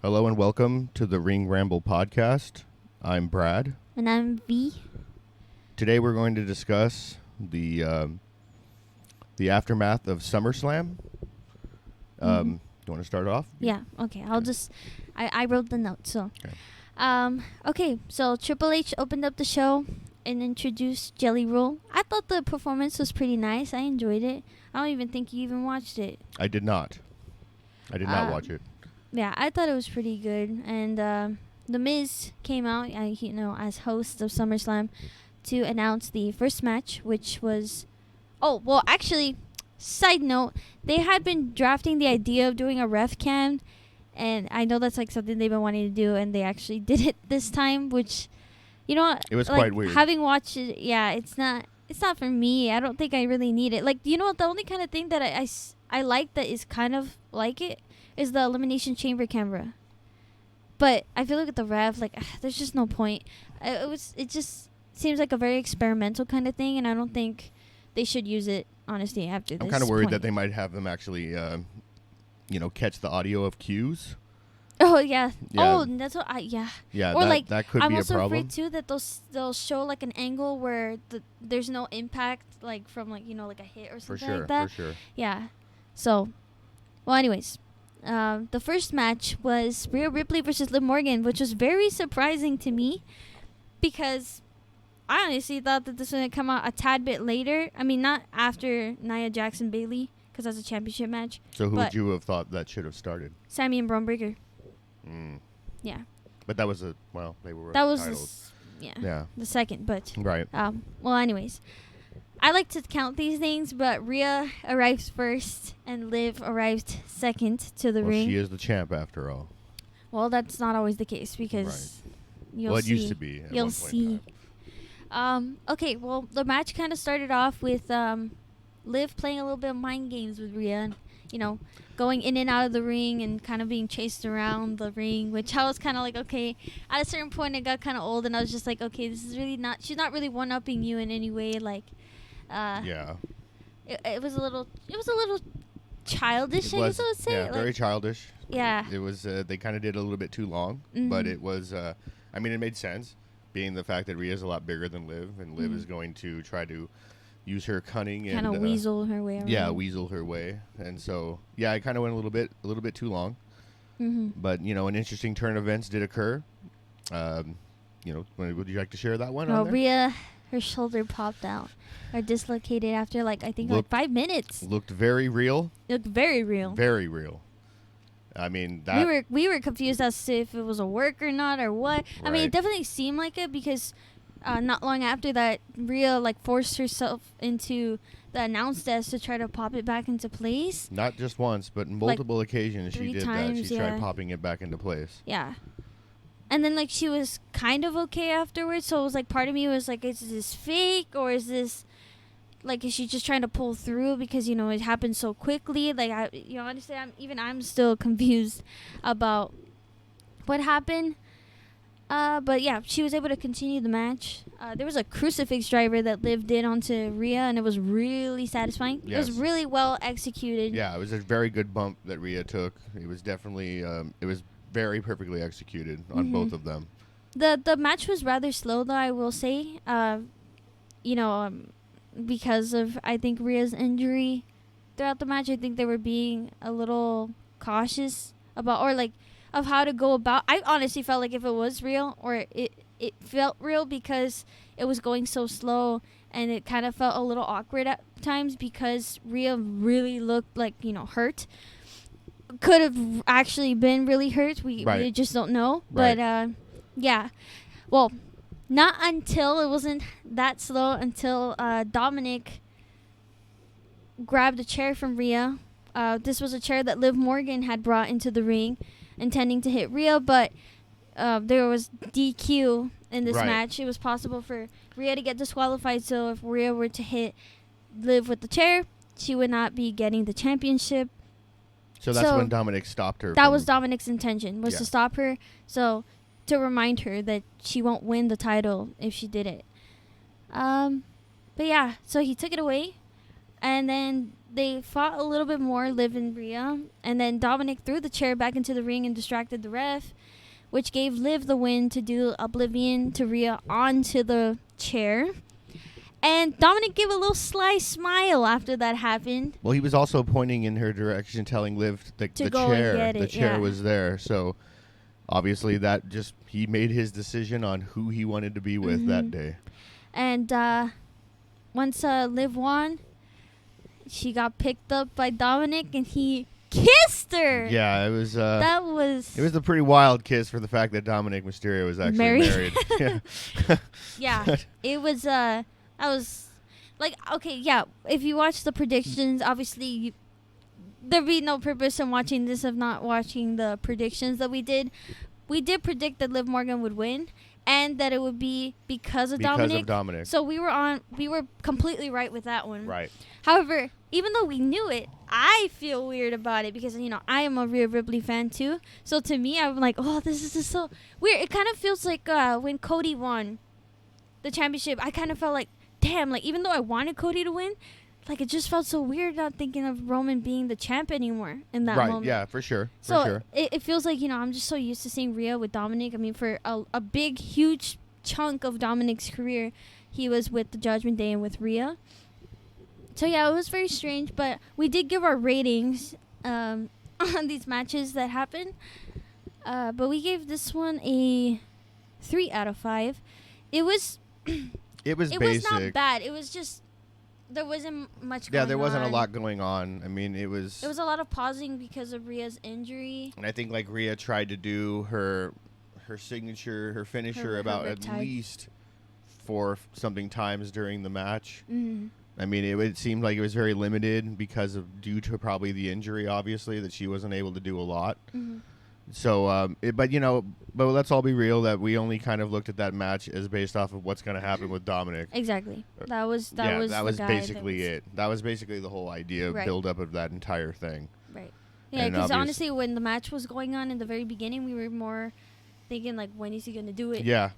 Hello and welcome to the Ring Ramble podcast. I'm Brad. And I'm V. Today we're going to discuss the aftermath of Summerslam. You want to start off? Yeah, okay. I wrote the note, so. Okay. Okay, so Triple H opened up the show and introduced Jelly Roll. I thought the performance was pretty nice. I enjoyed it. I don't even think you even watched it. I did not. I did not watch it. Yeah, I thought it was pretty good. And The Miz came out, as host of SummerSlam to announce the first match, which was... Oh, well, actually, side note, they had been drafting the idea of doing a ref cam, and I know that's like something they've been wanting to do, and they actually did it this time, which, you know... It was like, quite weird. Having watched it, yeah, it's not for me. I don't think I really need it. Like, you know what, the only kind of thing that I like that is kind of like it is the Elimination Chamber camera. But I feel like with the ref, like, there's just no point. It just seems like a very experimental kind of thing, and I don't think they should use it, honestly, after this I'm kind of worried point. that they might have them actually, catch the audio of cues. Oh, yeah. Yeah. Oh, that's what Yeah, or that could I'm be a also problem. afraid, too, that they'll show, like, an angle where there's no impact, like, from, like, like a hit or something like that. For sure. Yeah. So, well, anyways. The first match was Rhea Ripley versus Liv Morgan, which was very surprising to me because I honestly thought that this was going to come out a tad bit later. I mean, not after Nia Jax and Bayley, because that's a championship match. So who would you have thought that should have started? Sami and Bron Breakker. Yeah. But that was they were That was titles. the second, but Right. well, anyways, I like to count these things, but Rhea arrives first and Liv arrived second to the ring. She is the champ after all. Well, that's not always the case because you'll see. It used to be. You'll see. Okay, well, the match kind of started off with Liv playing a little bit of mind games with Rhea, and, going in and out of the ring and kind of being chased around the ring, which I was kind of like, okay. At a certain point, it got kind of old, and I was just like, okay, this is really not. She's not really one-upping you in any way, like. Yeah. It was a little childish, I guess I would say. Yeah, very childish. Yeah. It was, they kind of did a little bit too long, but it was, it made sense, being the fact that Rhea's a lot bigger than Liv, and Liv is going to try to use her cunning and... Kind of weasel her way around. Yeah, weasel her way. And so, yeah, I kind of went a little bit too long. But, an interesting turn of events did occur. Would you like to share that one? Oh, Rhea... Her shoulder popped out or dislocated after, like 5 minutes. Looked very real. Looked very real. Very real. I mean, that... We were confused as to if it was a work or not or what. Right. I mean, it definitely seemed like it because not long after that, Rhea, forced herself into the announce desk to try to pop it back into place. Not just once, but multiple occasions she did that. She tried yeah. popping it back into place. Yeah. And then, she was kind of okay afterwards. So it was, part of me was like, is this fake? Or is this, is she just trying to pull through? Because, it happened so quickly. Honestly, I'm still confused about what happened. But, yeah, she was able to continue the match. There was a crucifix driver that Liv did onto Rhea, and it was really satisfying. Yes. It was really well executed. Yeah, it was a very good bump that Rhea took. It was definitely, it was very perfectly executed on both of them. The match was rather slow, though, I will say. Because of, I think, Rhea's injury throughout the match. I think they were being a little cautious about, of how to go about. I honestly felt like if it was real, or it felt real because it was going so slow, and it kind of felt a little awkward at times because Rhea really looked hurt. Could have actually been really hurt. We just don't know. Right. But, yeah. Well, not until it wasn't that slow until Dominic grabbed a chair from Rhea. This was a chair that Liv Morgan had brought into the ring, intending to hit Rhea, but there was DQ in this match. It was possible for Rhea to get disqualified, so if Rhea were to hit Liv with the chair, she would not be getting the championship. So that's when Dominic stopped her. That was Dominic's intention, was to stop her, so to remind her that she won't win the title if she did it. But yeah, so he took it away, and then they fought a little bit more, Liv and Rhea, and then Dominic threw the chair back into the ring and distracted the ref, which gave Liv the win to do Oblivion to Rhea onto the chair. And Dominic gave a little sly smile after that happened. Well, he was also pointing in her direction, telling Liv the chair was there. So obviously that just, he made his decision on who he wanted to be with that day. And once Liv won, she got picked up by Dominic and he kissed her. Yeah, it was. That was. It was a pretty wild kiss for the fact that Dominic Mysterio was actually married. Yeah, it was. I was like, okay, yeah. If you watch the predictions, obviously there'd be no purpose in watching this if not watching the predictions that we did. We did predict that Liv Morgan would win. And that it would be because of Dominic. So we were completely right with that one. Right. However, even though we knew it, I feel weird about it because, I am a Rhea Ripley fan too. So to me, I'm like, oh, this is just so weird. It kind of feels like when Cody won the championship, I kind of felt like, damn, like even though I wanted Cody to win, like it just felt so weird not thinking of Roman being the champ anymore in that moment. Right, yeah, for sure. It feels like, I'm just so used to seeing Rhea with Dominic. I mean, for a big, huge chunk of Dominic's career, he was with the Judgment Day and with Rhea. So, yeah, it was very strange. But we did give our ratings on these matches that happened. But we gave this one a 3 out of 5. It was basic. Not bad. It was just... There wasn't much going on. Yeah, there wasn't a lot going on. I mean, it was... It was a lot of pausing because of Rhea's injury. And I think, Rhea tried to do her signature, her finisher about at least 4-something times during the match. Mm-hmm. I mean, it seemed like it was very limited due to probably the injury, obviously, that she wasn't able to do a lot. Mm-hmm. So, but let's all be real that we only kind of looked at that match as based off of what's going to happen with Dominic. Exactly. That was basically it. That was basically the whole idea, build up of that entire thing. Right. Yeah, because honestly, when the match was going on in the very beginning, we were more thinking when is he going to do it? Yeah.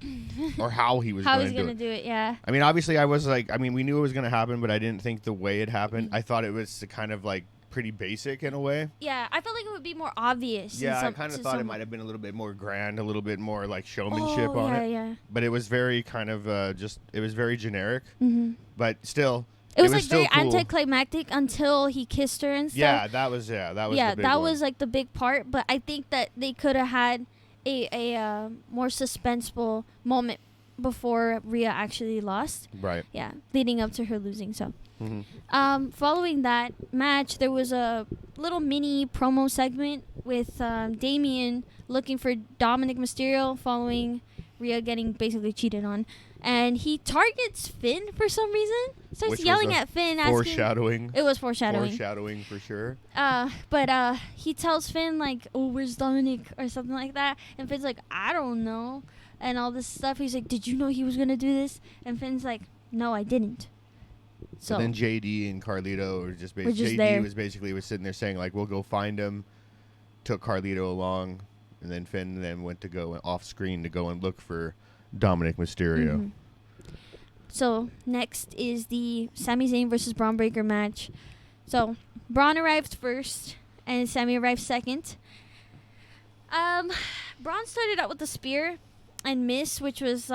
Or how he was going to do it. Yeah. I mean, obviously, we knew it was going to happen, but I didn't think the way it happened. I thought it was kind of pretty basic in a way. Yeah, I felt like it would be more obvious. Yeah, I kind of thought it might have been a little bit more grand, a little bit more showmanship on it. Yeah. But it was very kind of it was very generic. Mm-hmm. But still, it was very cool. Anticlimactic until he kissed her and stuff. Yeah, that was the big one. Was the big part. But I think that they could have had a more suspenseful moment before Rhea actually lost. Right. Yeah, leading up to her losing. So. Mm-hmm. Following that match, there was a little mini promo segment with Damien looking for Dominic Mysterio following Rhea getting basically cheated on. And he targets Finn for some reason. Starts yelling at Finn. Foreshadowing. It was foreshadowing. Foreshadowing for sure. But he tells Finn, oh, where's Dominic? Or something like that. And Finn's like, I don't know. And all this stuff. He's like, did you know he was going to do this? And Finn's like, no, I didn't. So then JD and Carlito were just basically... JD was sitting there saying, we'll go find him. Took Carlito along. And then Finn went to go off screen to go and look for Dominic Mysterio. Mm-hmm. So next is the Sami Zayn versus Bron Breakker match. So Bron arrived first and Sami arrived second. Bron started out with the spear and missed, which was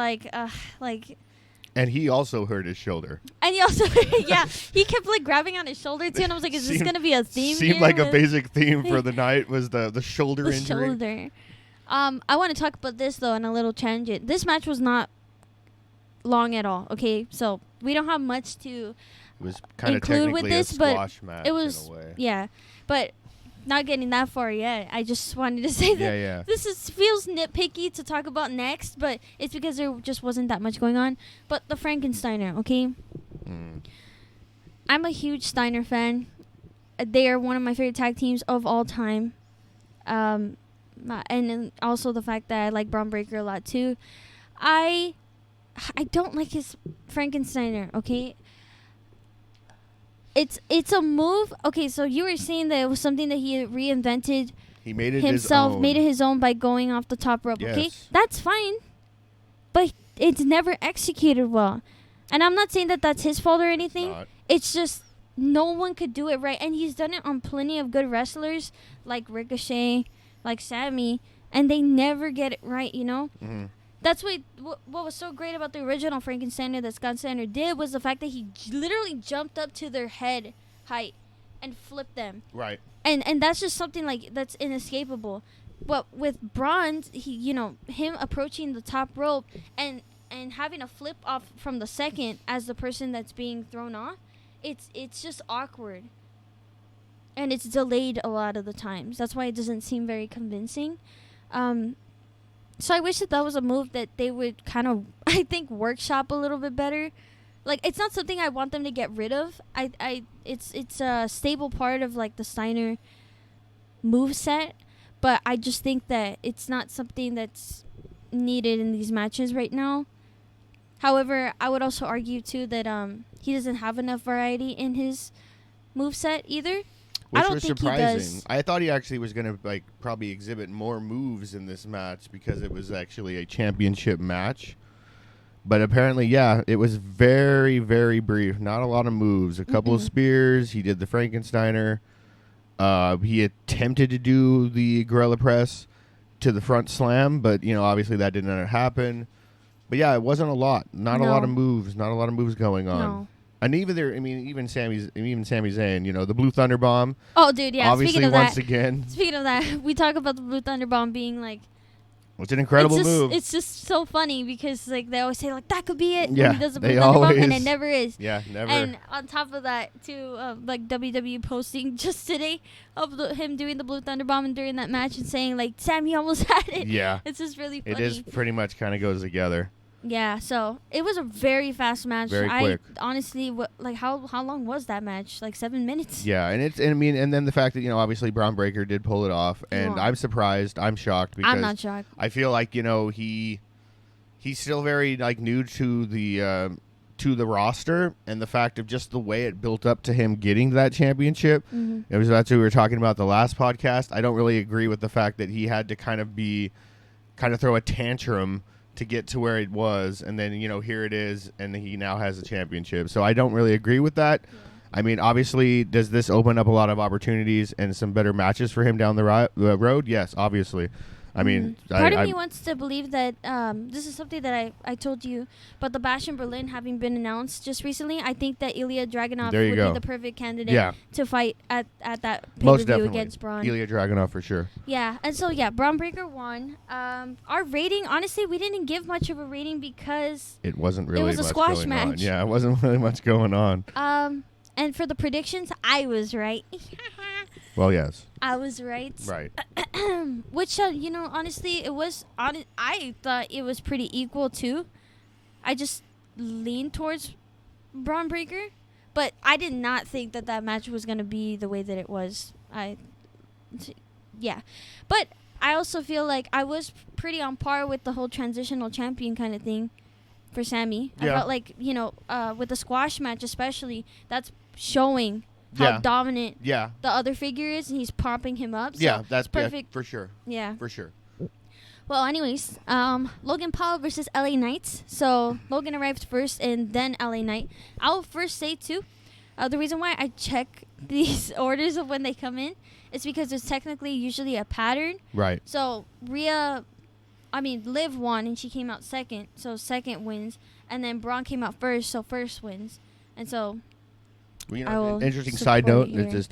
and he also hurt his shoulder. And he also, he kept grabbing on his shoulder too. And I was like, is this going to be a theme? Seemed like a basic theme for the night was the shoulder injury. Shoulder. I want to talk about this though in a little tangent. This match was not long at all. Okay, so we don't have much to include with this, but it was in a way. But not getting that far yet. I just wanted to say that this feels nitpicky to talk about next, but it's because there just wasn't that much going on. But the Frankensteiner, okay? I'm a huge Steiner fan. They are one of my favorite tag teams of all time. And then also the fact that I like Bron Breakker a lot too. I don't like his Frankensteiner, okay? It's a move. Okay, so you were saying that it was something that he reinvented. He made it himself, his own. made it his own by going off the top rope. Yes. Okay, that's fine, but it's never executed well. And I'm not saying that that's his fault or anything. It's just no one could do it right. And he's done it on plenty of good wrestlers like Ricochet, like Sami, and they never get it right, you know? Mm-hmm. That's what was so great about the original Frankensteiner that Scott Steiner did was the fact that he literally jumped up to their head height and flipped them. Right. And that's just something like that's inescapable. But with Bron, he, you know, him approaching the top rope and having a flip off from the second as the person that's being thrown off, it's just awkward. And it's delayed a lot of the times. That's why it doesn't seem very convincing. So I wish that was a move that they would kind of, I think, workshop a little bit better. Like, it's not something I want them to get rid of. It's a stable part of, like, the Steiner moveset. But I just think that it's not something that's needed in these matches right now. However, I would also argue, too, that he doesn't have enough variety in his moveset either. Which I don't was think surprising. he does. I thought he actually was going to like probably exhibit more moves in this match because it was actually a championship match. But apparently, yeah, it was very, very brief. Not a lot of moves. A couple of spears. He did the Frankensteiner. He attempted to do the gorilla press to the front slam, but you know, obviously that didn't happen. But yeah, it wasn't a lot. Not a lot of moves. Not a lot of moves going on. No. And even Sami Zayn, you know, the Blue Thunder Bomb. Oh, dude, yeah. Obviously, Speaking of that, we talk about the Blue Thunder Bomb being like, it's an incredible move. It's just so funny because like they always say like that could be it. Yeah, when he does the Blue Thunder Bomb, and it never is. Yeah, never. And on top of that, too, like WWE posting just today of him doing the Blue Thunder Bomb and during that match and saying like Sami almost had it. Yeah, it's just really funny. It is pretty much kind of goes together. Yeah, so it was a very fast match. Very quick. Honestly, how long was that match? Like 7 minutes. Yeah, and then the fact that you know obviously Bron Breakker did pull it off, and I'm surprised. I'm shocked because I'm not shocked. I feel like you know he's still very like new to the roster, and the fact of just the way it built up to him getting that championship. Mm-hmm. That's what we were talking about the last podcast. I don't really agree with the fact that he had to kind of throw a tantrum to get to where it was, and then, you know, here it is, and he now has a championship. So I don't really agree with that. Yeah. I mean, obviously, does this open up a lot of opportunities and some better matches for him down the road? Yes, obviously. I mean, part of me wants to believe that this is something that I told you, but the Bash in Berlin having been announced just recently, I think that Ilya Dragunov would be the perfect candidate to fight at that pay-per-view against Bron. Ilya Dragunov for sure. Yeah, and so Bron Breakker won. Our rating, honestly, we didn't give much of a rating because it wasn't really. It was a squash match. On. Yeah, it wasn't really much going on. And for the predictions, I was right. Well, yes. I was right. Right. Which, you know, honestly, I thought it was pretty equal, too. I just leaned towards Bron Breakker. But I did not think that match was going to be the way that it was. Yeah. But I also feel like I was pretty on par with the whole transitional champion kind of thing for Sami. Yeah. I felt like, you know, with the squash match especially, that's showing how dominant the other figure is, and he's popping him up. So yeah, that's perfect. For sure. Yeah. For sure. Well, anyways, Logan Paul versus LA Knight. So Logan arrived first and then LA Knight. I'll first say, too, the reason why I check these orders of when they come in is because there's technically usually a pattern. Right. So Liv won, and she came out second, so second wins. And then Bron came out first, so first wins. And so... Well, you know, interesting side note is just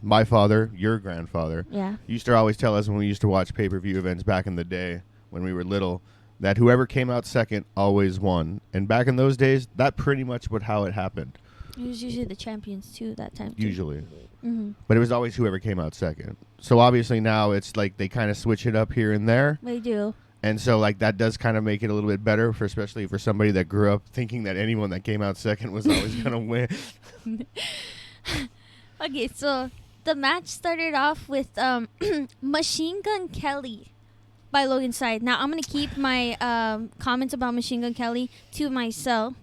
my father, your grandfather, used to always tell us when we used to watch pay-per-view events back in the day when we were little that whoever came out second always won. And back in those days, that pretty much was how it happened. It was usually the champions, too, that time. Usually. Mm-hmm. But it was always whoever came out second. So obviously now it's like they kind of switch it up here and there. They do. And so, like, that does kind of make it a little bit better, especially for somebody that grew up thinking that anyone that came out second was always going to win. Okay, so the match started off with Machine Gun Kelly by Logan's side. Now, I'm going to keep my comments about Machine Gun Kelly to myself.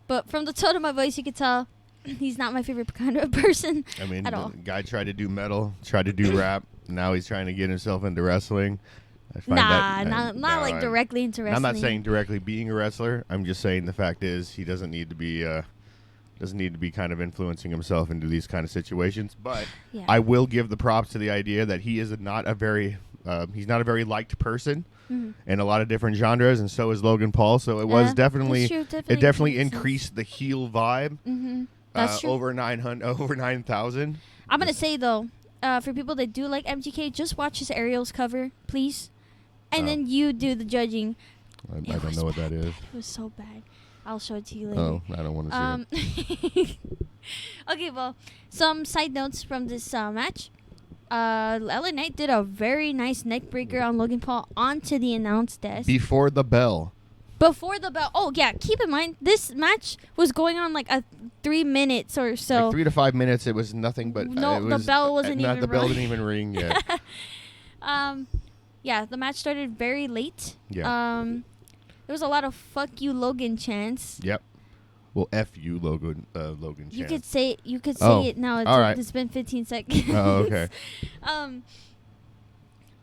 But from the tone of my voice, you can tell he's not my favorite kind of person at all. The guy tried to do metal, tried to do rap. Now he's trying to get himself into wrestling. Not directly into wrestling. I'm not saying directly being a wrestler. I'm just saying the fact is he doesn't need to be doesn't need to be kind of influencing himself into these kind of situations. But Yeah. I will give the props to the idea that he is not a very liked person in a lot of different genres, and so is Logan Paul. So it was definitely it definitely increased the heel vibe. That's true. Over 9,000. I'm gonna say though, for people that do like MGK, just watch his aerials cover, please, and then you do the judging. I don't know what that is. It was so bad. I'll show it to you later. Oh, I don't want to see it. Okay, well, some side notes from this match. LA Knight did a very nice neck breaker on Logan Paul onto the announce desk. Before the bell. Oh, yeah. Keep in mind, this match was going on like 3 minutes or so. Like 3 to 5 minutes. It was nothing but... the bell wasn't even The bell didn't even ring yet. Yeah, the match started very late. Yeah. There was a lot of "fuck you, Logan" chants. Yep. Well, F you, Logan. Logan. You chants. could say it now. All right. It's been 15 seconds. Oh, okay.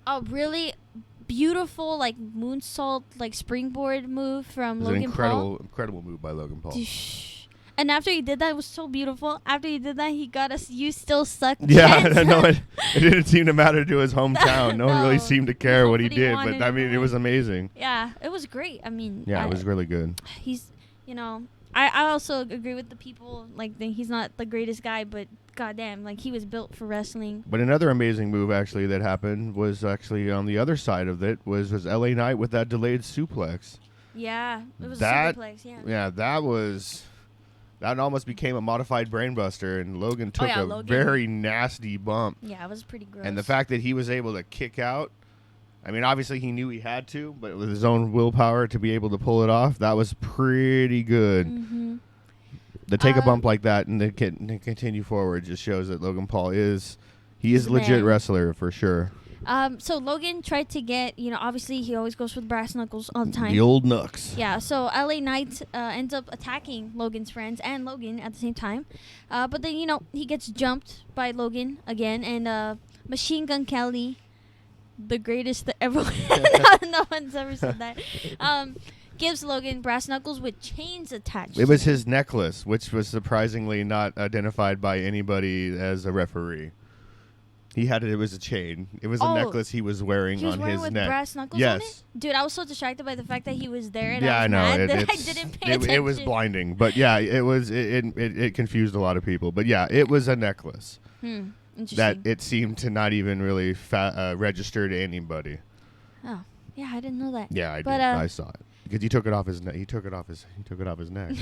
A really beautiful like moonsault like springboard move from Logan Paul. Incredible move by Logan Paul. And after he did that, it was so beautiful. After he did that, he got us "You Still Suck." Yeah, no, it didn't seem to matter to his hometown. No one really seemed to care what he did, but I mean, it was amazing. Yeah, it was great. I mean, yeah, it was really good. He's, I also agree with the people like he's not the greatest guy, but goddamn, like he was built for wrestling. But another amazing move actually that happened was actually on the other side of it was LA Knight with that delayed suplex. Yeah, it was a superplex. Yeah, that almost became a modified brainbuster, and Logan took a very nasty bump. Yeah, it was pretty gross. And the fact that he was able to kick out, I mean, obviously he knew he had to, but with his own willpower to be able to pull it off, that was pretty good. Mm-hmm. To take a bump like that and then continue forward just shows that Logan Paul is a legit wrestler for sure. So Logan tried to get, obviously he always goes for the brass knuckles all the time. The old knucks. Yeah, so LA Knight ends up attacking Logan's friends and Logan at the same time. But then, he gets jumped by Logan again, and Machine Gun Kelly, the greatest that ever... no one's ever said that. Gives Logan brass knuckles with chains attached. It was his necklace, which was surprisingly not identified by anybody as a referee. He had it. It was a chain. It was a necklace he was wearing on his with neck. Brass knuckles on it? Dude, I was so distracted by the fact that he was there, and I was mad that I didn't pay attention. It was blinding, but yeah, it was. It confused a lot of people, but yeah, it was a necklace that it seemed to not even really register to anybody. Oh, yeah, I didn't know that. Yeah, I did. I saw it because he took it off his neck. He took it off his neck.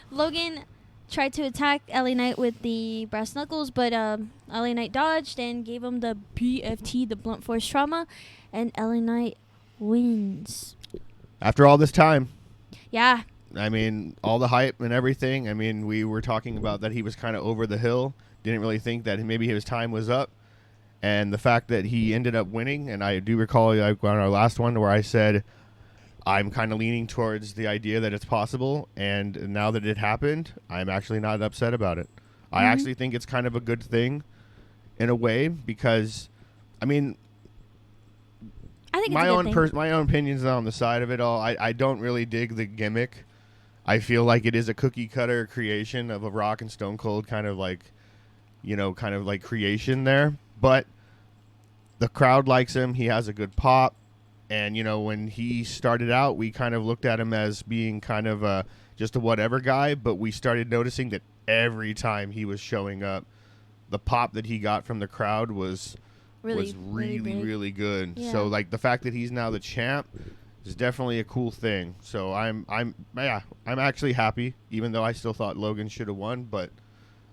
Logan tried to attack LA Knight with the brass knuckles, but LA Knight dodged and gave him the BFT, the blunt force trauma, and LA Knight wins. After all this time. Yeah. I mean, all the hype and everything. I mean, we were talking about that he was kind of over the hill. Didn't really think that maybe his time was up. And the fact that he ended up winning, and I do recall on our last one where I said, I'm kind of leaning towards the idea that it's possible, and now that it happened, I'm actually not upset about it. I actually think it's kind of a good thing in a way because, I mean, I think my own opinions on the side of it all. I don't really dig the gimmick. I feel like it is a cookie cutter creation of a Rock and Stone Cold kind of like creation there, but the crowd likes him. He has a good pop. And, when he started out, we kind of looked at him as being kind of just a whatever guy. But we started noticing that every time he was showing up, the pop that he got from the crowd was really good. Yeah. So, like, the fact that he's now the champ is definitely a cool thing. So, I'm actually happy, even though I still thought Logan should have won. But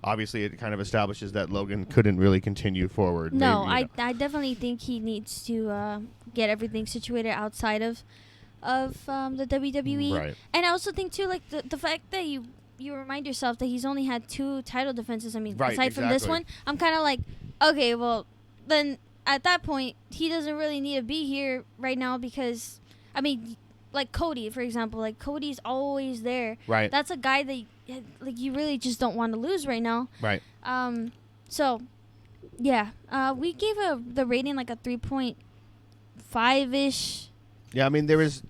obviously, it kind of establishes that Logan couldn't really continue forward. No, I definitely think he needs to get everything situated outside of the WWE. Right. And I also think too, like the fact that you remind yourself that he's only had 2 title defenses. I mean, aside from this one, I'm kind of like, okay, well, then at that point, he doesn't really need to be here right now because, I mean, like Cody, for example, like Cody's always there. Right. That's a guy that like you really just don't want to lose right now. Right. So, yeah, we gave the rating like a 3.5-ish. Yeah, I mean, there was,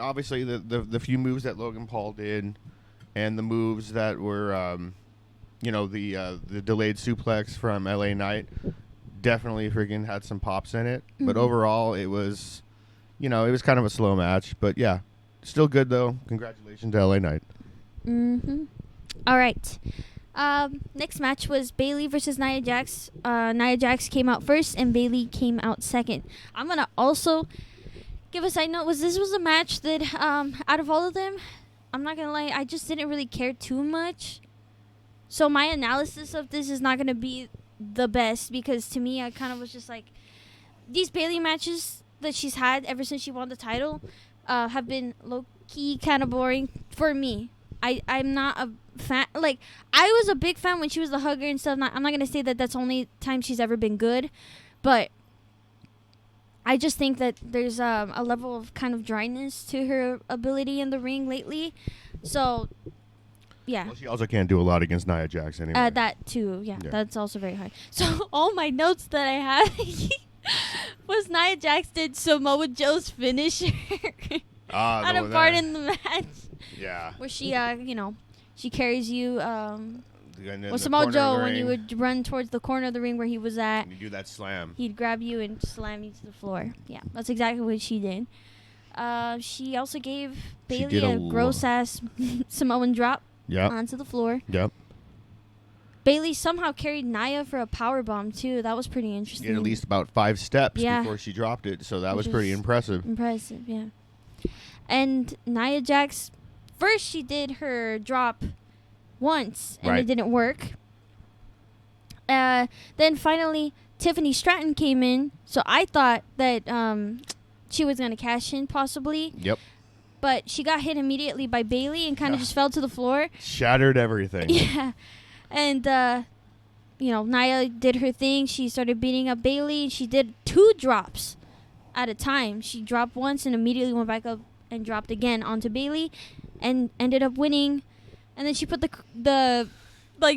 obviously the few moves that Logan Paul did and the moves that were, the delayed suplex from LA Knight definitely freaking had some pops in it. Mm-hmm. But overall, it was, it was kind of a slow match. But yeah, still good though. Congratulations to LA Knight. Mm-hmm. All right. Next match was Bayley versus Nia Jax. Nia Jax came out first, and Bayley came out second. I'm gonna also give a side note. This was a match that, out of all of them, I'm not gonna lie, I just didn't really care too much. So my analysis of this is not gonna be the best, because to me, I kind of was just like, these Bayley matches that she's had ever since she won the title have been low-key kind of boring for me. I'm not a fan. Like, I was a big fan when she was the hugger and stuff. I'm not going to say that that's the only time she's ever been good. But I just think that there's a level of kind of dryness to her ability in the ring lately. So, yeah. Well, she also can't do a lot against Nia Jax anyway. That, too. Yeah, that's also very hard. So, all my notes that I had was Nia Jax did Samoa Joe's finisher at a part in the match. Yeah. Where she, she carries you. Samoa Joe, when you would run towards the corner of the ring where he was at. And you do that slam. He'd grab you and slam you to the floor. Yeah, that's exactly what she did. She also gave Bayley a gross-ass Samoan drop onto the floor. Yep. Bayley somehow carried Nia for a powerbomb, too. That was pretty interesting. She did at least about 5 steps before she dropped it, so that was pretty impressive. Impressive, yeah. And Nia Jax, first she did her drop once, and it didn't work. Then finally, Tiffany Stratton came in, so I thought that she was going to cash in, possibly. Yep. But she got hit immediately by Bayley and kind of just fell to the floor. Shattered everything. Yeah. And, Nia did her thing. She started beating up Bayley, and she did 2 drops at a time. She dropped once and immediately went back up and dropped again onto Bayley and ended up winning. And then she put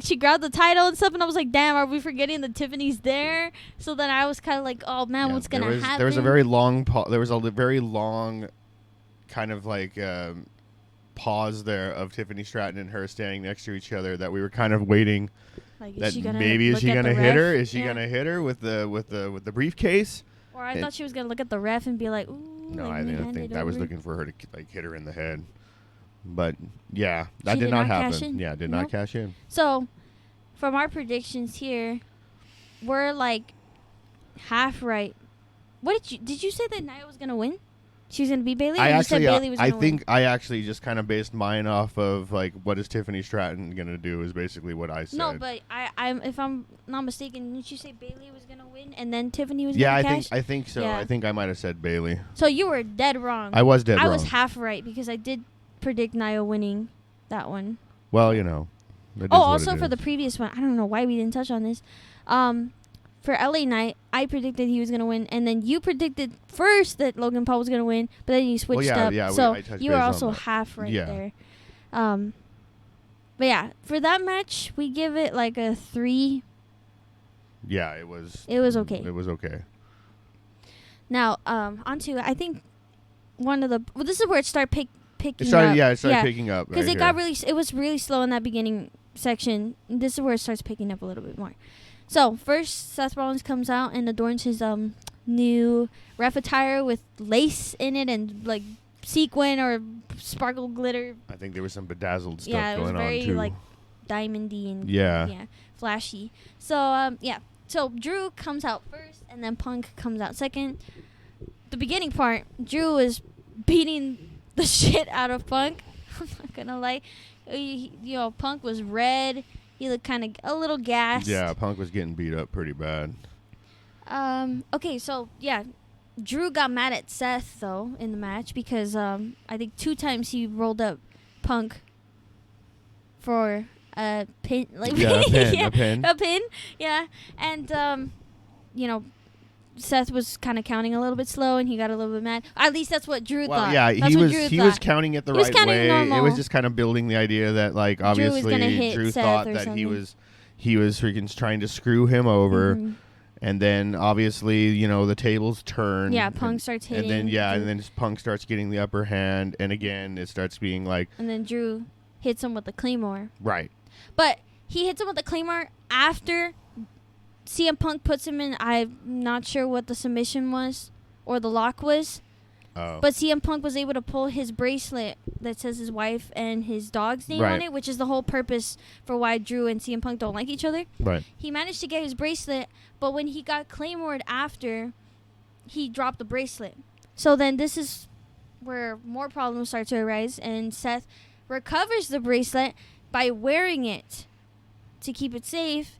she grabbed the title and stuff, and I was like, damn, are we forgetting that Tiffany's there? So then I was kind of like, oh man, what's going to happen? There was a very long kind of like pause there of Tiffany Stratton and her standing next to each other that we were kind of waiting. Like, is she gonna hit her? Is she gonna hit her with the briefcase? Or I thought she was gonna look at the ref and be like, ooh. No, I think I was looking for her to hit her in the head. But yeah, that did not happen. Yeah, did not cash in. So, from our predictions here, we're like half right. What did you say that Nia was gonna win? She was gonna beat Bayley. I think I actually just kind of based mine off of like, what is Tiffany Stratton gonna do? Is basically what I said. No, but I'm if I'm not mistaken, didn't you say Bayley was gonna win and then Tiffany was gonna cash? I think so. Yeah. I think I might have said Bayley. So you were dead wrong. I was dead wrong. I was half right because I did predict Nia winning that one. Well, also for the previous one, I don't know why we didn't touch on this. For LA Knight, I predicted he was going to win, and then you predicted first that Logan Paul was going to win, but then you switched up. Yeah, so you were also half right there. But yeah, for that match, we give it like a 3. Yeah, it was. It was okay. It was okay. Now, onto, I think, one of the... Well, this is where it started picking up. Yeah, it started picking up. Because it was really slow in that beginning section. This is where it starts picking up a little bit more. So, first, Seth Rollins comes out and adorns his new ref attire with lace in it and, like, sequin or sparkle glitter. I think there was some bedazzled stuff going on, too. Yeah, it was very, like, diamondy and flashy. So, So, Drew comes out first, and then Punk comes out second. The beginning part, Drew was beating the shit out of Punk. I'm not going to lie. Punk was red. He looked kind of a little gassed. Yeah, Punk was getting beat up pretty bad. Okay, so, yeah. Drew got mad at Seth, though, in the match because I think 2 times he rolled up Punk for a pin. Like, a pin. A pin, yeah. And, Seth was kind of counting a little bit slow, and he got a little bit mad. At least that's what Drew thought. Yeah, he was counting it the right way. Normal. It was just kind of building the idea that, like, obviously Drew thought that something. he was freaking trying to screw him over, and then obviously the tables turn. Yeah, Punk starts hitting, and then Punk starts getting the upper hand, and again it starts being like. And then Drew hits him with the Claymore. Right. But he hits him with the Claymore after CM Punk puts him in. I'm not sure what the submission was or the lock was. Oh. But CM Punk was able to pull his bracelet that says his wife and his dog's name on it, which is the whole purpose for why Drew and CM Punk don't like each other. Right. He managed to get his bracelet, but when he got Claymored after, he dropped the bracelet. So then this is where more problems start to arise, and Seth recovers the bracelet by wearing it to keep it safe.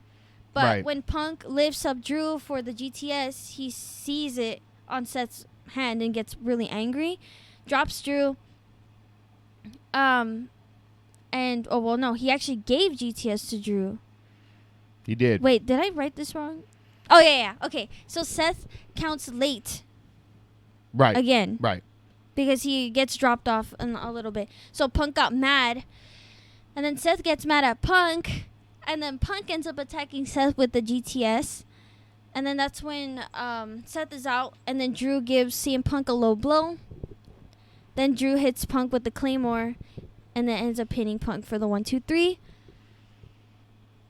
But when Punk lifts up Drew for the GTS, he sees it on Seth's hand and gets really angry, drops Drew. He actually gave GTS to Drew. He did. Wait, did I write this wrong? Oh, yeah. Okay, so Seth counts late. Right. Again. Right. Because he gets dropped off in a little bit. So Punk got mad, and then Seth gets mad at Punk, and then Punk ends up attacking Seth with the GTS. And then that's when Seth is out, and then Drew gives CM Punk a low blow. Then Drew hits Punk with the Claymore, and then ends up pinning Punk for the 1-2-3.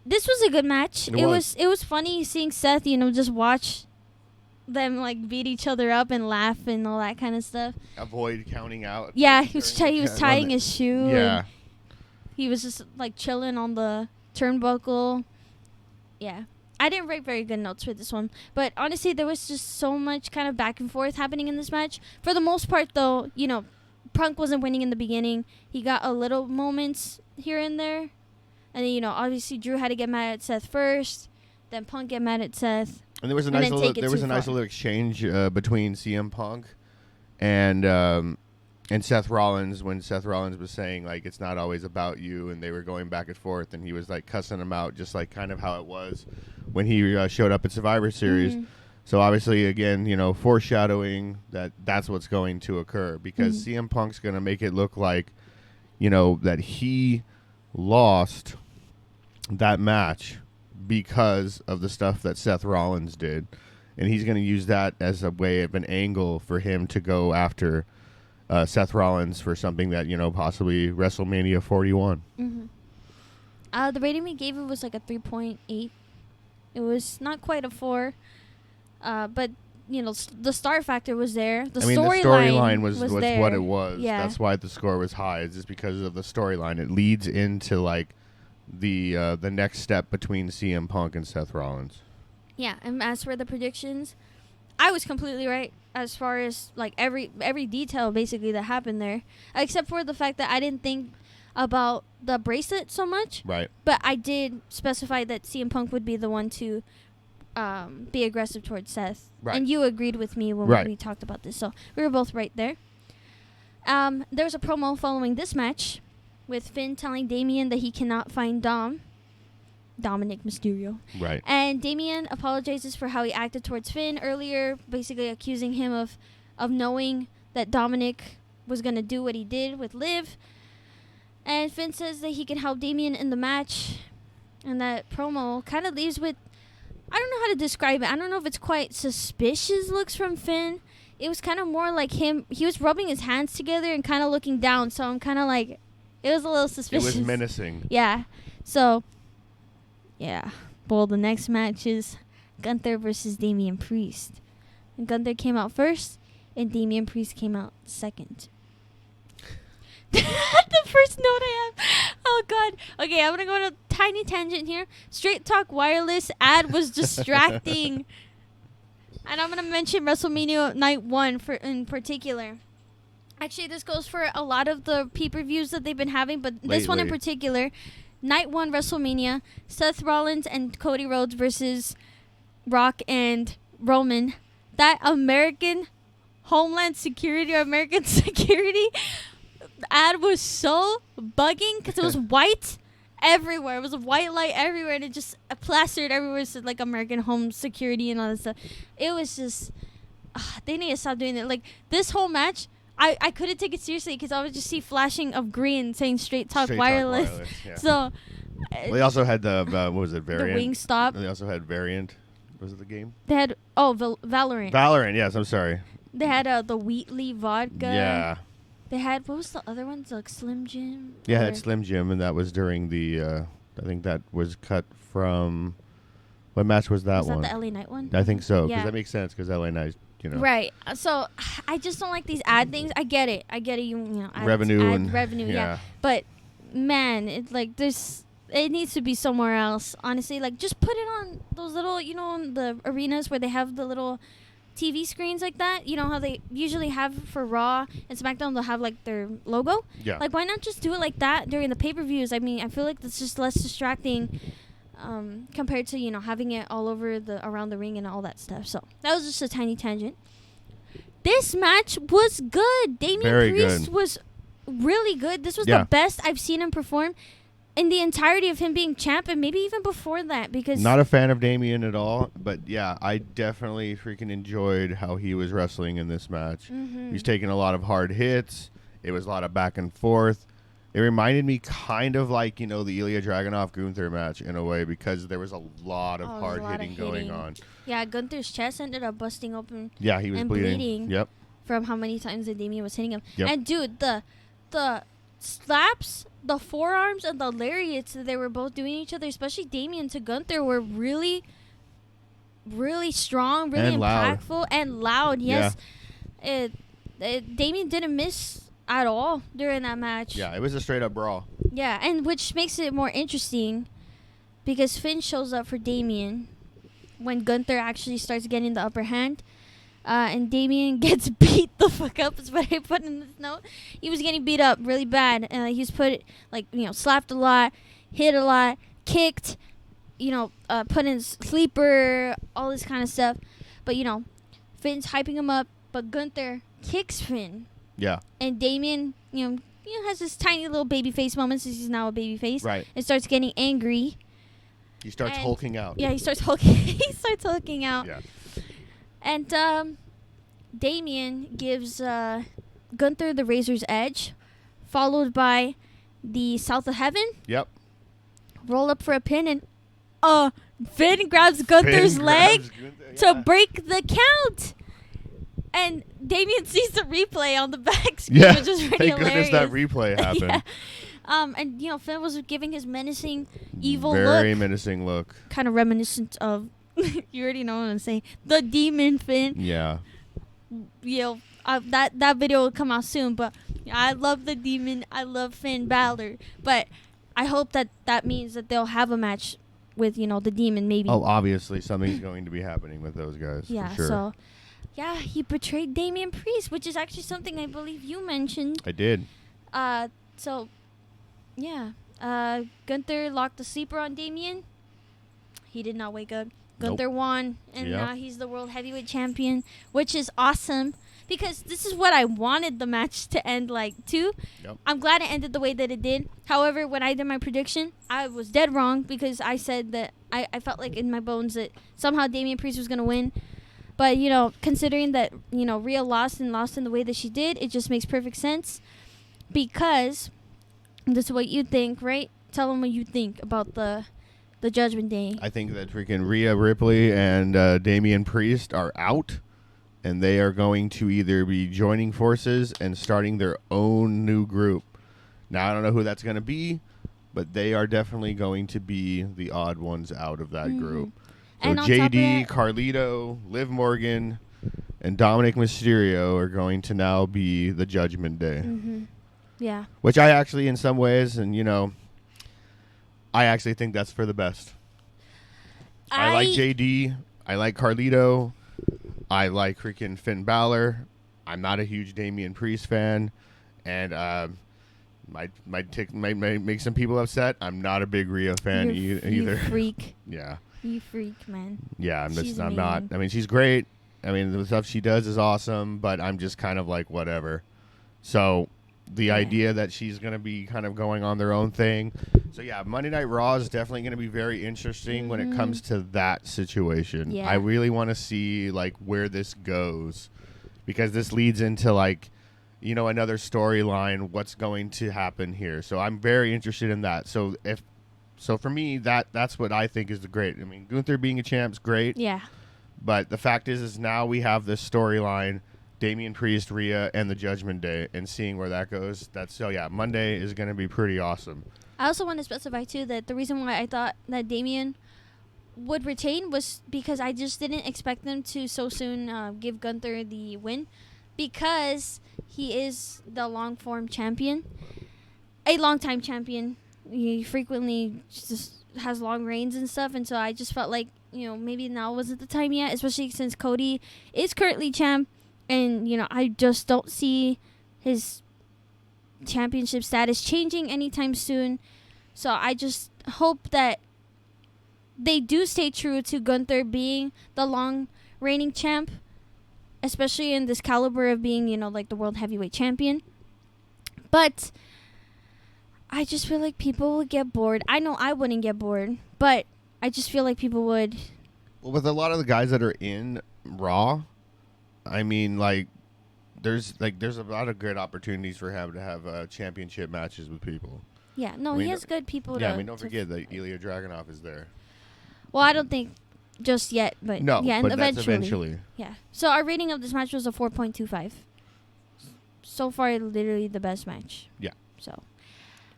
This was a good match. It was funny seeing Seth, just watch them like beat each other up and laugh and all that kind of stuff. Avoid counting out. Yeah, he was tying his shoe. Yeah. He was just like chilling on the turnbuckle. Yeah. I didn't write very good notes for this one, but honestly, there was just so much kind of back and forth happening in this match. For the most part, though, Punk wasn't winning in the beginning. He got a little moments here and there. And then, obviously Drew had to get mad at Seth first, then Punk get mad at Seth. And there was a nice little exchange between CM Punk and Seth Rollins when Seth Rollins was saying, like, it's not always about you, and they were going back and forth, and he was, like, cussing him out just, like, kind of how it was when he showed up at Survivor Series. Mm-hmm. So, obviously, again, foreshadowing that that's what's going to occur because CM Punk's going to make it look like, that he lost that match because of the stuff that Seth Rollins did. And he's going to use that as a way of an angle for him to go after Seth Rollins for something that, possibly WrestleMania 41. Mm-hmm. The rating we gave it was like a 3.8. It was not quite a 4. But, the star factor was there. The storyline was there. What it was. Yeah. That's why the score was high. It's just because of the storyline. It leads into, like, the next step between CM Punk and Seth Rollins. Yeah, and as for the predictions, I was completely right as far as like every detail basically that happened there, except for the fact that I didn't think about the bracelet so much. Right. But I did specify that CM Punk would be the one to be aggressive towards Seth. Right. And you agreed with me when we talked about this, so we were both right there. There was a promo following this match with Finn telling Damien that he cannot find Dominic Mysterio. Right. And Damien apologizes for how he acted towards Finn earlier, basically accusing him of knowing that Dominic was going to do what he did with Liv. And Finn says that he can help Damien in the match. And that promo kind of leaves with, I don't know how to describe it. I don't know if it's quite suspicious looks from Finn. It was kind of more like him. He was rubbing his hands together and kind of looking down. So I'm kind of like, it was a little suspicious. It was menacing. Yeah. So, yeah. Well, the next match is Gunther versus Damian Priest. And Gunther came out first, and Damian Priest came out second. The first note I have. Oh, God. Okay, I'm going to go on a tiny tangent here. Straight Talk Wireless ad was distracting. And I'm going to mention WrestleMania Night 1 in particular. Actually, this goes for a lot of the pay-per-views that they've been having, but this one in particular, Night 1 WrestleMania, Seth Rollins and Cody Rhodes versus Rock and Roman. That American Homeland Security or American Security ad was so bugging because it was white everywhere. It was a white light everywhere, and it just plastered everywhere. It said, like, American Home Security and all that stuff. It was just, they need to stop doing that. Like, this whole match, I couldn't take it seriously because I would just see flashing of green saying Straight Talk Wireless. Yeah. So, they also had the, what was it, Variant? The Wingstop. They also had Variant. Was it the game? They had, Valorant. Valorant, yes, I'm sorry. They had the Wheatley vodka. Yeah. They had, what was the other ones? Like Slim Jim? Yeah, it's Slim Jim, and that was during the, I think that was cut from, what match was that one? Was that the LA Knight one? I think so, because Yeah. that makes sense, because LA Knight, you know. Right. So I just don't like these ad things. I get it. You know, Revenue and revenue, yeah. But man, it's like it needs to be somewhere else. Honestly, like just put it on those little, you know, in the arenas where they have the little TV screens like that. You know how they usually have for Raw and SmackDown, they'll have like their logo. Yeah. Like why not just do it like that during the pay-per-views? I mean, I feel like that's just less distracting compared to, you know, having it all over around the ring and all that stuff. So that was just a tiny tangent. This match was good. Damien Priest was really good. This was the best I've seen him perform in the entirety of him being champ, and maybe even before that, because not a fan of Damien at all, but yeah, I definitely freaking enjoyed how he was wrestling in this match. He's taking a lot of hard hits. It was a lot of back and forth. It reminded me kind of like, you know, the Ilya Dragunov Gunther match in a way, because there was a lot of hard hitting going on. Yeah, Gunther's chest ended up busting open. Yeah, he was bleeding. Yep. From how many times that Damien was hitting him. Yep. And dude, the slaps, the forearms, and the lariats that they were both doing each other, especially Damien to Gunther, were really, really strong, really impactful, and loud. Yes, Damien didn't miss at all during that match. Yeah, it was a straight up brawl. Yeah, and which makes it more interesting because Finn shows up for Damien when Gunther actually starts getting the upper hand. And Damien gets beat the fuck up, is what I put in this note. He was getting beat up really bad. He was slapped a lot, hit a lot, kicked, you know, put in sleeper, all this kind of stuff. But, you know, Finn's hyping him up, but Gunther kicks Finn. Yeah. And Damien, you know, has this tiny little baby face moment since he's now a baby face. Right. And starts getting angry. He starts hulking out. Yeah, he starts hulking. He starts hulking out. Yeah. And Damien gives Gunther the Razor's Edge, followed by the South of Heaven. Yep. Roll up for a pin, and Finn grabs Gunther's leg to break the count. And Damien sees the replay on the back screen, which is pretty hilarious. Thank goodness that replay happened. Yeah. And, you know, Finn was giving his menacing, evil Very menacing look. Kind of reminiscent of, you already know what I'm saying, the Demon Finn. Yeah. You know, that video will come out soon, but I love the Demon. I love Finn Balor. But I hope that means that they'll have a match with, you know, the Demon maybe. Oh, obviously something's going to be happening with those guys. Yeah, for sure. So, yeah, he betrayed Damien Priest, which is actually something I believe you mentioned. I did. So, yeah. Gunther locked the sleeper on Damien. He did not wake up. Gunther won, and now he's the World Heavyweight Champion, which is awesome because this is what I wanted the match to end like, too. Yep. I'm glad it ended the way that it did. However, when I did my prediction, I was dead wrong because I said that I felt like in my bones that somehow Damien Priest was going to win. But, you know, considering that, you know, Rhea lost in the way that she did, it just makes perfect sense because this is what you think, right? Tell them what you think about the Judgment Day. I think that freaking Rhea Ripley and Damien Priest are out, and they are going to either be joining forces and starting their own new group. Now, I don't know who that's going to be, but they are definitely going to be the odd ones out of that group. So and JD, Carlito, Liv Morgan, and Dominic Mysterio are going to now be the Judgment Day. Mm-hmm. Yeah. Which I actually, in some ways, and, you know, I actually think that's for the best. I like JD. I like Carlito. I like freaking Finn Balor. I'm not a huge Damien Priest fan. And might make some people upset. I'm not a big Rhea fan either. You freak. Yeah. You freak, man. Yeah, I'm not. I mean, she's great. I mean, the stuff she does is awesome, but I'm just kind of like, whatever. So the idea that she's going to be kind of going on their own thing. So, yeah, Monday Night Raw is definitely going to be very interesting when it comes to that situation. Yeah. I really want to see, like, where this goes because this leads into, like, you know, another storyline, what's going to happen here. So I'm very interested in that. So for me, that's what I think is the great. I mean, Gunther being a champ's great. Yeah. But the fact is now we have this storyline Damien Priest, Rhea, and the Judgment Day, and seeing where that goes. Monday is going to be pretty awesome. I also want to specify, too, that the reason why I thought that Damien would retain was because I just didn't expect them to so soon give Gunther the win, because he is the long-form champion, a long-time champion. He frequently just has long reigns and stuff, and so I just felt like, maybe now wasn't the time yet, especially since Cody is currently champ, and, I just don't see his championship status changing anytime soon. So I just hope that they do stay true to Gunther being the long reigning champ, especially in this caliber of being, like the world heavyweight champion. But I just feel like people would get bored. I know I wouldn't get bored, but I just feel like people would. Well, with a lot of the guys that are in Raw, I mean, there's a lot of good opportunities for him to have championship matches with people. Yeah, no, he has good people. Yeah, don't forget that Ilya Dragunov is there. Well, I don't think just yet, but no, yeah, but eventually. That's eventually. Yeah. So our rating of this match was a 4.25. So far, literally the best match. Yeah. So,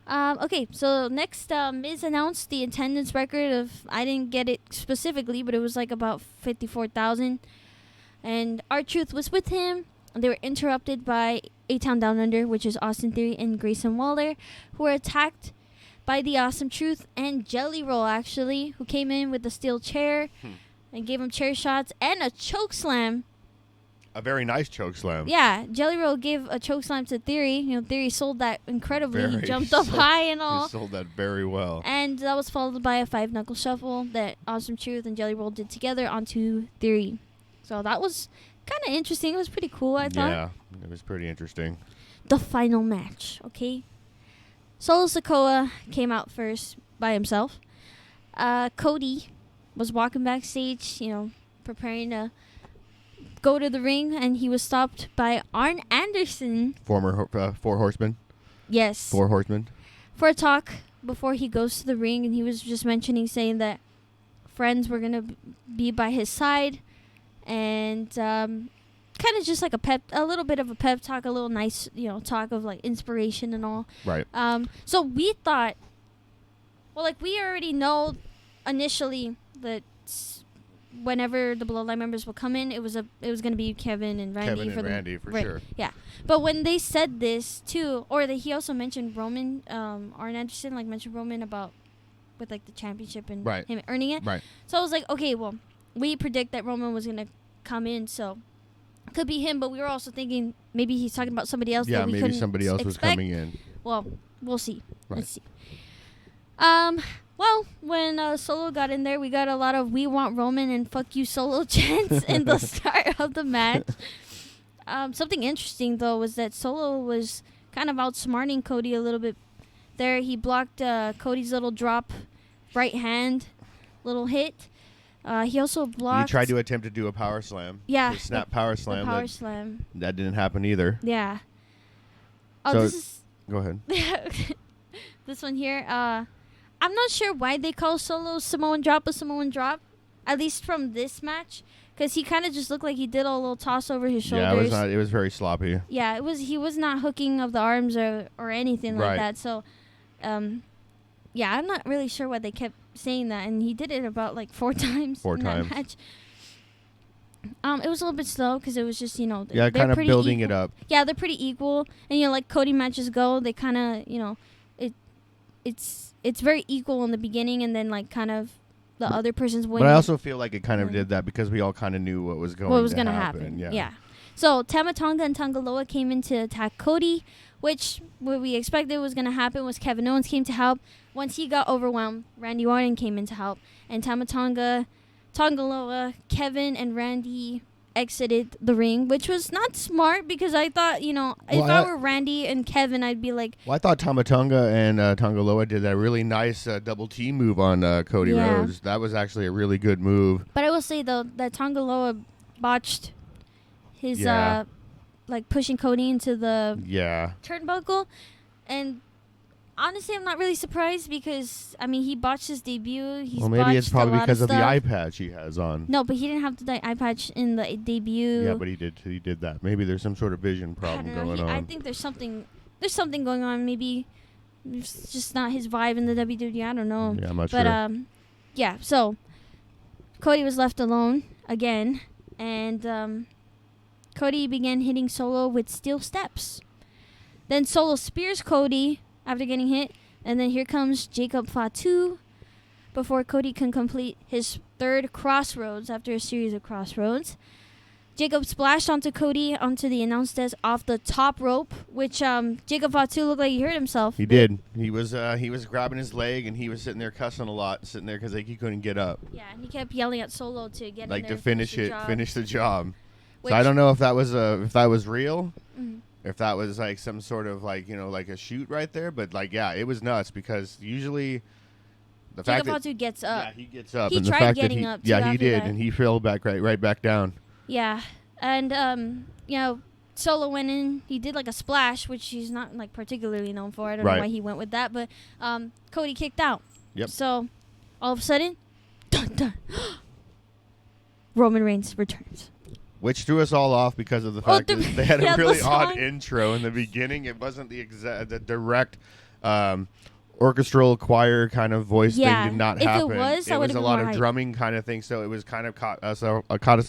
okay. So next, Miz announced the attendance record of, I didn't get it specifically, but it was like about 54,000, and R-Truth was with him. They were interrupted by A-Town Down Under, which is Austin Theory and Grayson Waller, who were attacked by the Awesome Truth and Jelly Roll, actually, who came in with a steel chair and gave him chair shots and a choke slam. A very nice choke slam. Yeah, Jelly Roll gave a choke slam to Theory. Theory sold that incredibly. He jumped up high and all. He sold that very well. And that was followed by a 5-knuckle shuffle that Awesome Truth and Jelly Roll did together onto Theory. So that was kind of interesting. It was pretty cool, I thought. Yeah, it was pretty interesting. The final match, okay? Solo Sikoa came out first by himself. Cody was walking backstage, preparing to go to the ring, and he was stopped by Arn Anderson. Former Four Horsemen? Yes. 4 Horsemen. For a talk before he goes to the ring, and he was just saying that friends were going to be by his side, and kind of just like a little bit of a pep talk, a little nice, talk of like inspiration and all. Right. So we thought, we already know initially that whenever the Bloodline members will come in, it was going to be Kevin and Randy. For sure. Yeah. But when they said this too, or that he also mentioned Roman, Arn Anderson mentioned Roman about with like the championship and him earning it. Right. So I was like, okay, well, we predict that Roman was going to come in, so could be him, but we were also thinking maybe he's talking about somebody else. Yeah, that we maybe couldn't somebody else was expect. coming in. Well, we'll see. Right. Let's see. Well, when Solo got in there, we got a lot of "We want Roman" and "Fuck you, Solo" chants in the start of the match. Something interesting though was that Solo was kind of outsmarting Cody a little bit. There, he blocked Cody's little drop, right hand, little hit. He also blocked. He tried to attempt to do a power slam. Yeah. The snap power slam. Power slam. That didn't happen either. Yeah. Oh, so this is. Go ahead. This one here. I'm not sure why they call Solo Samoan Drop a Samoan Drop, at least from this match, because he kind of just looked like he did a little toss over his shoulders. Yeah, it was very sloppy. Yeah, he was not hooking of the arms or anything like that. So, yeah, I'm not really sure why they kept saying that, and he did it about 4 times. That match. It was a little bit slow because it was just they're kind of building it up. Yeah, they're pretty equal, and like Cody matches go, they kind of it's very equal in the beginning, and then kind of the other person's winning. But I also feel like it kind of did that because we all kind of knew what was going to happen. Yeah. So Tama Tonga and Tangaloa came in to attack Cody, which what we expected was going to happen was Kevin Owens came to help. Once he got overwhelmed, Randy Orton came in to help, and Tama Tonga, Tangaloa, Kevin, and Randy exited the ring, which was not smart because I thought, if I were Randy and Kevin, I'd be like... Well, I thought Tama Tonga and Tangaloa did that really nice double T move on Cody Rhodes. That was actually a really good move. But I will say, though, that Tangaloa botched his, pushing Cody into the turnbuckle. And honestly, I'm not really surprised because, I mean, he botched his debut. Well, maybe it's probably because of the eye patch he has on. No, but he didn't have the eye patch in the debut. Yeah, but he did that. Maybe there's some sort of vision problem going on. I think there's something going on. Maybe it's just not his vibe in the WWE. I don't know. Yeah, I'm not sure. But, yeah, so Cody was left alone again, and Cody began hitting Solo with steel steps. Then Solo spears Cody after getting hit, and then here comes Jacob Fatu before Cody can complete his third crossroads after a series of crossroads. Jacob splashed onto Cody onto the announce desk off the top rope, which Jacob Fatu looked like he hurt himself. He did. He was grabbing his leg, and he was sitting there cussing a lot, sitting there because he couldn't get up. Yeah, and he kept yelling at Solo to get like in there to finish the job. Which, so I don't know if that was real. Mm-hmm. If that was like some sort of like a shoot right there, but like it was nuts because usually the fact that Fatu gets up. Yeah, he gets up. He and tried the fact getting that up. Yeah, he did, and he fell back right back down. Yeah, and Solo went in. He did like a splash, which he's not like particularly known for. I don't know why he went with that, but Cody kicked out. Yep. So all of a sudden, dun, dun, Roman Reigns returns. Which threw us all off because of the fact that they had a really odd intro in the beginning. It wasn't the direct orchestral choir kind of voice thing did not happen. If it was a lot of drumming kind of thing, so it was kind of caught us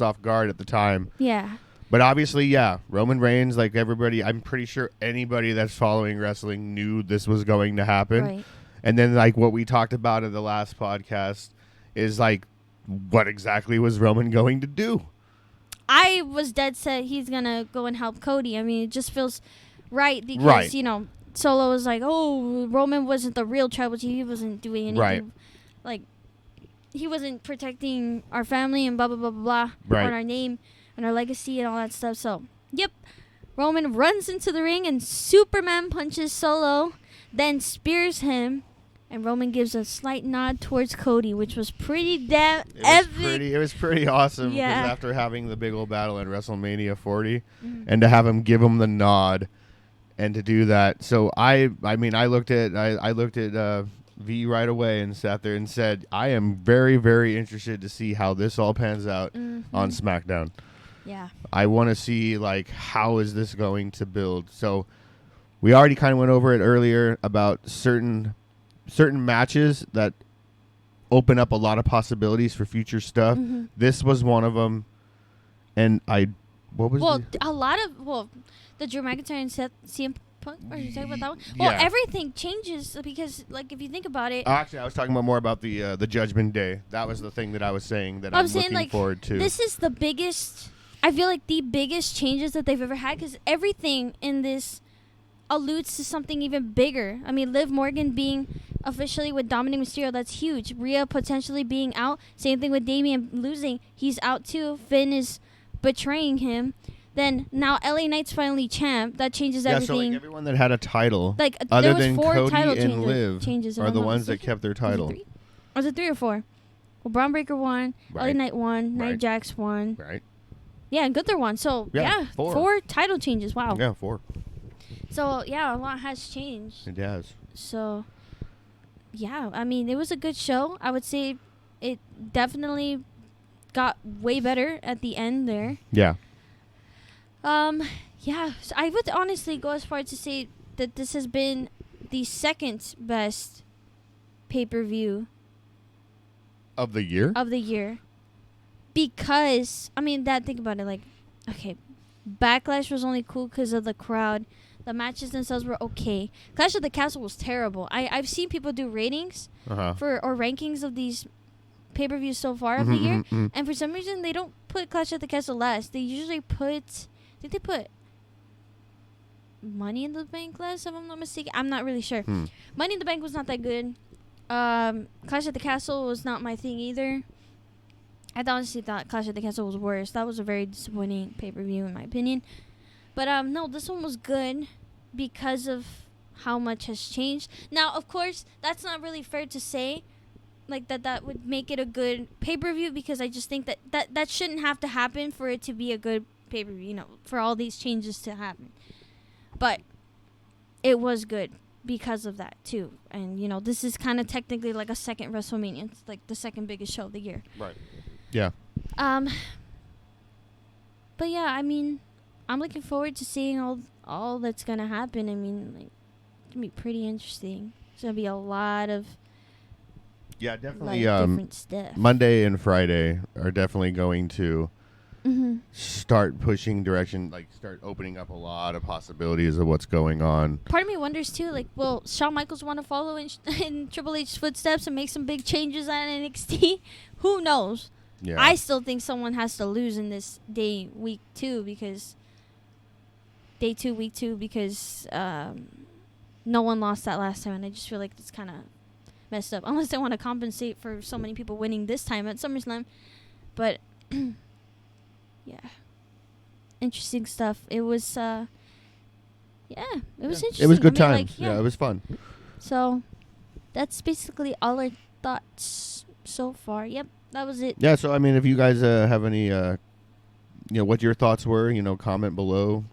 off guard at the time. Yeah. But obviously, Roman Reigns, like everybody, I'm pretty sure anybody that's following wrestling knew this was going to happen. Right. And then like what we talked about in the last podcast is like, what exactly was Roman going to do? I was dead set he's going to go and help Cody. I mean, it just feels right because, Solo was like, oh, Roman wasn't the real tribal chief. He wasn't doing anything. Right. Like, he wasn't protecting our family and blah, blah, blah, blah, blah, on our name and our legacy and all that stuff. So, yep. Roman runs into the ring and Superman punches Solo, then spears him. And Roman gives a slight nod towards Cody, which was pretty damn epic. It was pretty awesome. Yeah. Because after having the big old battle at WrestleMania 40, and to have him give him the nod, and to do that, so I looked at V right away and sat there and said, I am very, very interested to see how this all pans out on SmackDown. Yeah. I want to see like how is this going to build. So we already kind of went over it earlier about certain matches that open up a lot of possibilities for future stuff. This was one of them. And the Drew McIntyre and CM Punk. Are you talking about that one? Well, everything changes because, like, if you think about it. Actually, I was talking about more about the Judgment Day. That was the thing that I was saying that I'm looking forward to. This is the biggest. I feel like the biggest changes that they've ever had because everything in this alludes to something even bigger. I mean, Liv Morgan being officially with Dominic Mysterio, that's huge. Rhea potentially being out. Same thing with Damien losing. He's out too. Finn is betraying him. Then now LA Knight's finally champ. That changes everything. So like everyone that had a title, like other there was than 4 Cody title and Liv, changes are the ones that kept their title. Was it 3 or 4? Well, Braun Breaker won. LA Knight won. Nia Jax won. Right. Yeah, and Gunther won. So, 4 title changes. Wow. Yeah, 4. So, yeah, a lot has changed. It has. So, yeah, I mean, it was a good show. I would say it definitely got way better at the end there. Yeah. Yeah, so I would honestly go as far as to say that this has been the second best pay-per-view of the year. Because think about it. Like, okay, Backlash was only cool because of the crowd. The matches themselves were okay. Clash of the Castle was terrible. I've seen people do ratings or rankings of these pay-per-views so far of the year, and for some reason they don't put Clash of the Castle last. They usually put. I think they put Money in the Bank last, if I'm not mistaken. I'm not really sure. Money in the Bank was not that good. Clash of the Castle was not my thing either. I honestly thought Clash of the Castle was worse. That was a very disappointing pay-per-view in my opinion. But no, this one was good because of how much has changed. Now, of course, that's not really fair to say. Like that would make it a good pay-per-view because I just think that shouldn't have to happen for it to be a good pay-per-view, for all these changes to happen. But it was good. because of that too. And you know, this is kind of technically like a second WrestleMania. It's like the second biggest show of the year. Right. Yeah. But yeah, I mean, I'm looking forward to seeing all that's gonna happen. I mean, like, it's gonna be pretty interesting. It's gonna be a lot of definitely. different stuff. Monday and Friday are definitely going to start pushing direction, like start opening up a lot of possibilities of what's going on. Part of me wonders too, like, will Shawn Michaels want to follow in Triple H's footsteps and make some big changes at NXT? Who knows? Yeah. I still think someone has to lose in this week 2 because no one lost that last time, and I just feel like it's kind of messed up. Unless they want to compensate for so many people winning this time at SummerSlam. But yeah, interesting stuff. It was it was interesting. It was good I mean, times. It was fun. So that's basically all our thoughts so far. Yep, that was it. Yeah. So I mean, if you guys have any, what your thoughts were, comment below.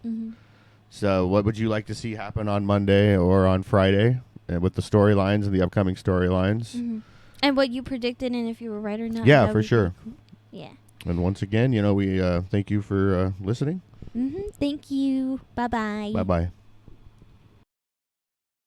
So what would you like to see happen on Monday or on Friday with the storylines and the upcoming storylines? And what you predicted, and if you were right or not. Yeah, for sure. Cool. Yeah. And once again, we thank you for listening. Thank you. Bye-bye. Bye-bye.